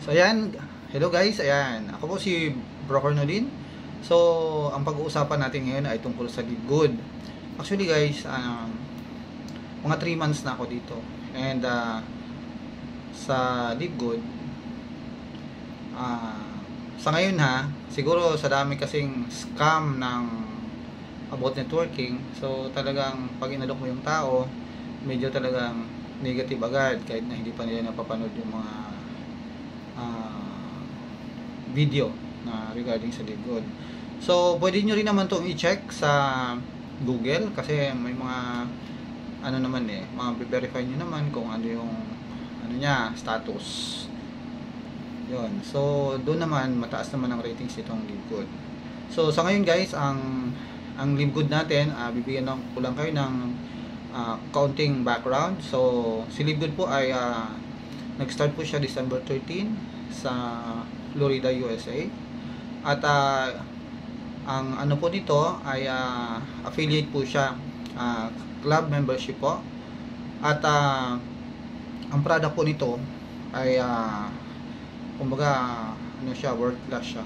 So ayan, hello guys, ayan. Ako po si Bro Cornolin. So, ang pag-uusapan natin ngayon ay tungkol sa Live Good. Actually guys, mga 3 months na ako dito. And sa Live Good, sa ngayon siguro sa dami kasing scam ng about networking. So talagang pag inalok mo yung tao, medyo talagang negative agad kahit na hindi pa nila napapanood yung mga video na regarding sa Live Good. So pwede nyo rin naman itong i-check sa Google kasi may mga ano naman mga-verify nyo naman kung ano yung niya, status yun. So doon naman mataas naman ang ratings itong Live Good. So sa ngayon guys, ang Live Good natin, bibigyan ko lang kayo ng kaunting background. So si Live Good po ay nag-start po siya December 13 sa Florida, USA. At ang ano po nito ay affiliate po siya, club membership po. At ang product po nito ay kumbaga ano siya, world class siya.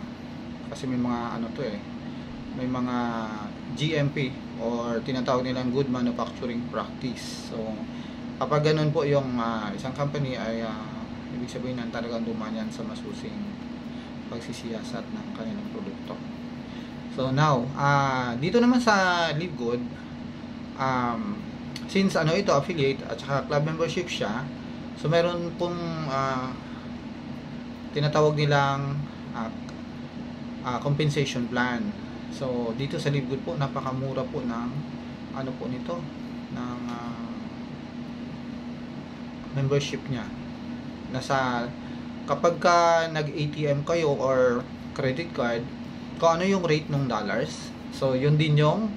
Kasi may mga ano to may mga GMP or tinatawag nilang good manufacturing practice. So kapag ganun po yung isang company ay ibig sabihin na talagang dumaan yan sa masusing pagsisiyasat ng kanilang produkto. So now, dito naman sa Live Good, since ano ito, affiliate at saka club membership siya, so meron pong tinatawag nilang compensation plan. So dito sa Live Good po, napakamura po ng ano po nito, ng membership niya. Nasa kapag ka nag-ATM kayo or credit card, kung ano yung rate ng dollars, so yun din yung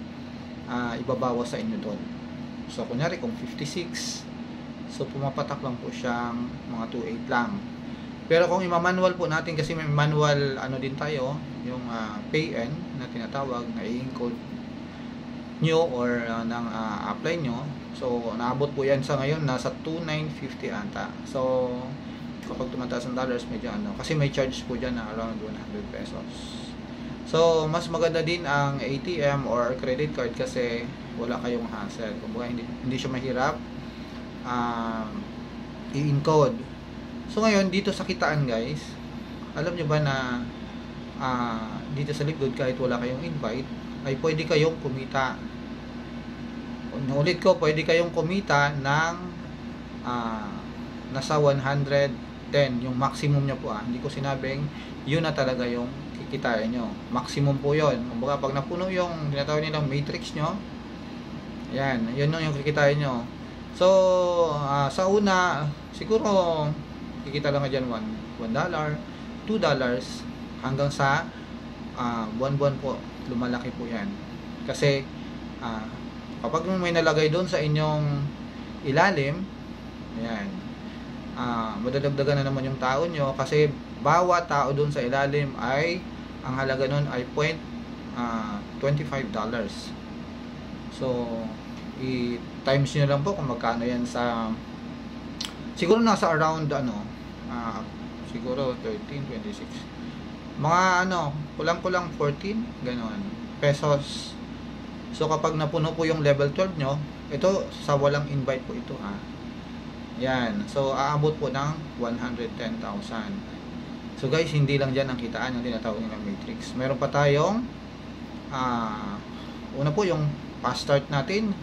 ibabawas sa inyo doon. So kunyari kung 56, so pumapatak lang po siyang mga 28 lang. Pero kung ima-manual po natin, kasi may manual ano din tayo, yung pay-in na tinatawag, na i-encode nyo or ng apply nyo. So naabot po yan sa ngayon, nasa 2,950 ata. So kapag tumataas ang dollars, medyo ano, kasi may charge po dyan na around 100 pesos. So mas maganda din ang ATM or credit card kasi wala kayong hassle. Kumbaga hindi siya mahirap i-encode. So ngayon dito sa kitaan guys, alam nyo ba na dito sa Live Good, kahit wala kayong invite, ay pwede kayong kumita. Ulit ko, pwede kayong kumita ng nasa 110 yung maximum nyo po. Hindi ko sinabing yun na talaga yung kikitain nyo, maximum po yun. Kumbaga pag napuno yung tinatawag nilang matrix nyo, yan, yun yung kikitain nyo. So sa una siguro kikita lang dyan $1, $2 hanggang sa buwan-buwan po lumalaki po yan. Kasi kapag may nalagay doon sa inyong ilalim, ayan, madadagdagan na naman yung tao nyo, kasi bawat tao doon sa ilalim ay ang halaga nun ay $25. So i-times nyo lang po kung magkano yan sa, siguro nasa around siguro 13, 26, mga kulang-kulang 14 ganon pesos. So kapag napuno po yung level 12 nyo, ito sa walang invite po ito yan, so aabot po ng 110,000. So guys, hindi lang dyan ang kitaan yung tinatawag nilang matrix. Meron pa tayong una po yung fast start natin,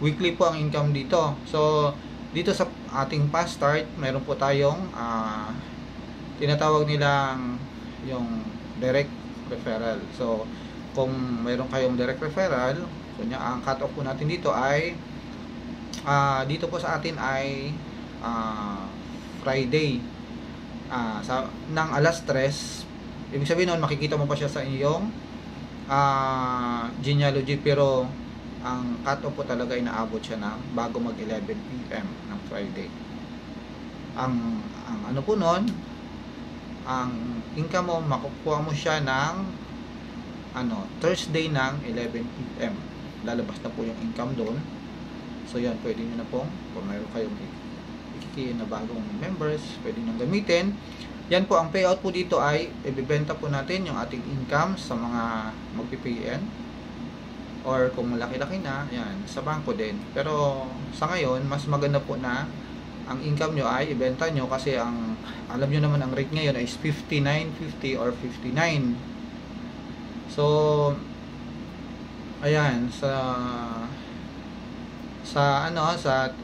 weekly po ang income dito. So dito sa ating fast start, meron po tayong tinatawag nilang yung direct referral. So kung meron kayong direct referral, so ang cut off po natin dito ay dito po sa atin ay Friday ng alas 3. Ibig sabihin nun, makikita mo pa siya sa iyong genealogy, pero ang cut off po talaga ay naabot siya ng bago mag 11 PM ng Friday. Ang ano po nun, ang income mo, makukuha mo siya ng Thursday ng 11 PM. Lalabas na po yung income doon. So yan, pwede nyo na pong, kung mayroon kayong ikikiin na bagong members, pwede nyo gamitin. Yan po, ang payout po dito ay ibebenta po natin yung ating income sa mga magpi-PN, or kung malaki-laki na, yan, sa bangko din. Pero sa ngayon, mas maganda po na ang income nyo ay ibenta nyo, kasi ang alam nyo naman ang rate ngayon is 59.50 or 59. So ayan,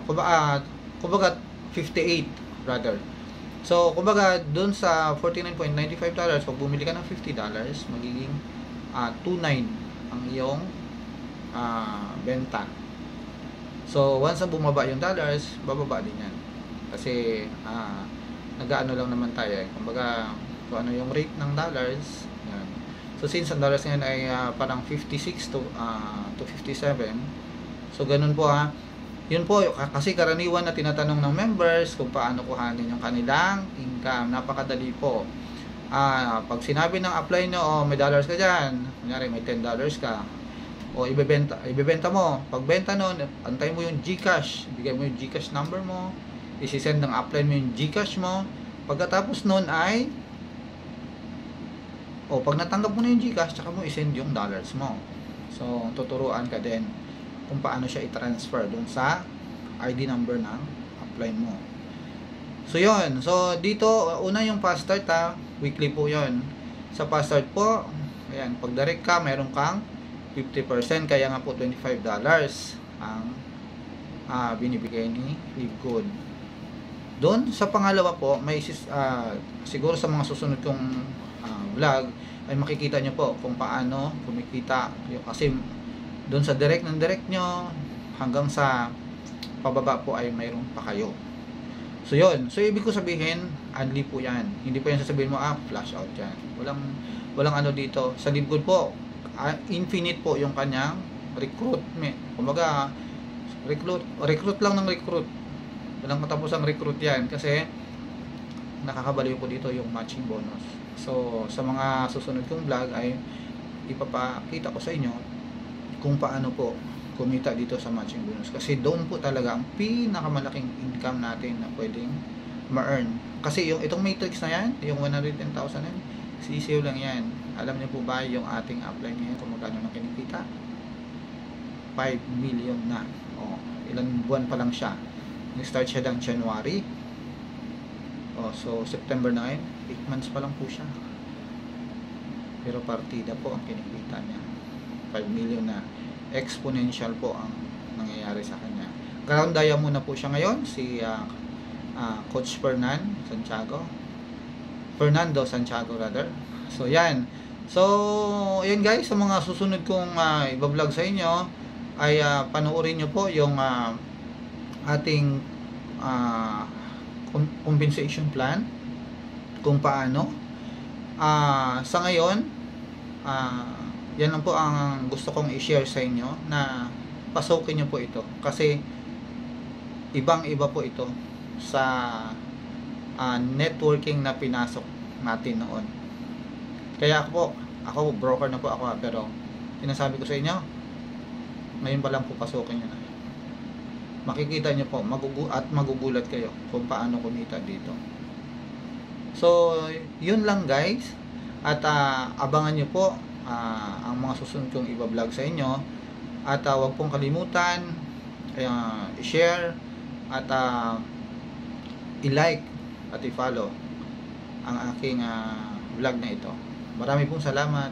kumbaga 58 rather. So kumbaga doon sa $49.95, pag bumili ka ng $50, magiging 29 ang iyong benta. So once na bumaba yung dollars, bababa din yan, kasi nag-aano lang naman tayo kumbaga kung ano yung rate ng dollars. Yan. So since ang dollars ngayon ay parang 56 to 57, so ganun po yun po, kasi karaniwan na tinatanong ng members kung paano kuhanin yung kanilang income. Napakadali po. Pag sinabi ng apply nyo, may dollars ka dyan, kunyari may $10 ka, o ibebenta mo. Pagbenta nun, antay mo yung GCash, bigay mo yung GCash number mo, isisend ng apply mo yung GCash mo. Pagkatapos nun ay pag natanggap mo na yung GCash, tsaka mo isend yung dollars mo. So tuturuan ka din kung paano siya i-transfer dun sa ID number ng apply mo. So yun, so dito una yung fast start weekly po yun. Sa fast start po, ayan, pag direct ka, meron kang 50%, kaya nga po $25 ang binibigay ni LiveGood. Doon sa pangalawa po, may siguro sa mga susunod kong vlog ay makikita nyo po kung paano kumikita yung, kasi doon sa direct nyo hanggang sa pababa po ay mayroon pa kayo. So yun, so ibig ko sabihin only po yan, hindi po yan sasabihin mo flash out yan. Walang ano dito sa LiveGood po. Infinite po yung kanyang recruitment. Kumbaga recruit lang ng recruit, walang matapos ang recruit yan, kasi nakakabaliw po dito yung matching bonus. So sa mga susunod kong vlog ay ipapakita ko sa inyo kung paano po kumita dito sa matching bonus, kasi doon po talaga ang pinakamalaking income natin na pwedeng ma-earn. Kasi yung itong matrix na yan, yung 110,000 yan, sisiw lang yan. Alam niyo po ba yung ating apply ngayon kung magkano na kinikita? 5 million na. Ilang buwan pa lang siya. Nag-start siya ng January. So September na ngayon, 8 months pa lang po siya. Pero partida po ang kinikita niya. 5 million na. Exponential po ang nangyayari sa kanya. Ground diamond na po siya ngayon, si Coach Fernando Santiago rather. So yan. So yan guys, sa mga susunod kong iba-vlog sa inyo ay panoorin nyo po yung ating compensation plan, kung paano. Sa ngayon, yan lang po ang gusto kong i-share sa inyo, na pasukin nyo po ito, kasi ibang iba po ito sa networking na pinasok natin noon. Kaya ako broker na po ako, pero sinasabi ko sa inyo, ngayon pa lang po pasukin nyo na. Makikita nyo po magugulat kayo kung paano kumita dito. So yun lang guys, at abangan nyo po ang mga susunod kong iba-vlog sa inyo, at huwag pong kalimutan i-share at i-like at i-follow ang aking vlog na ito. Marami pong salamat.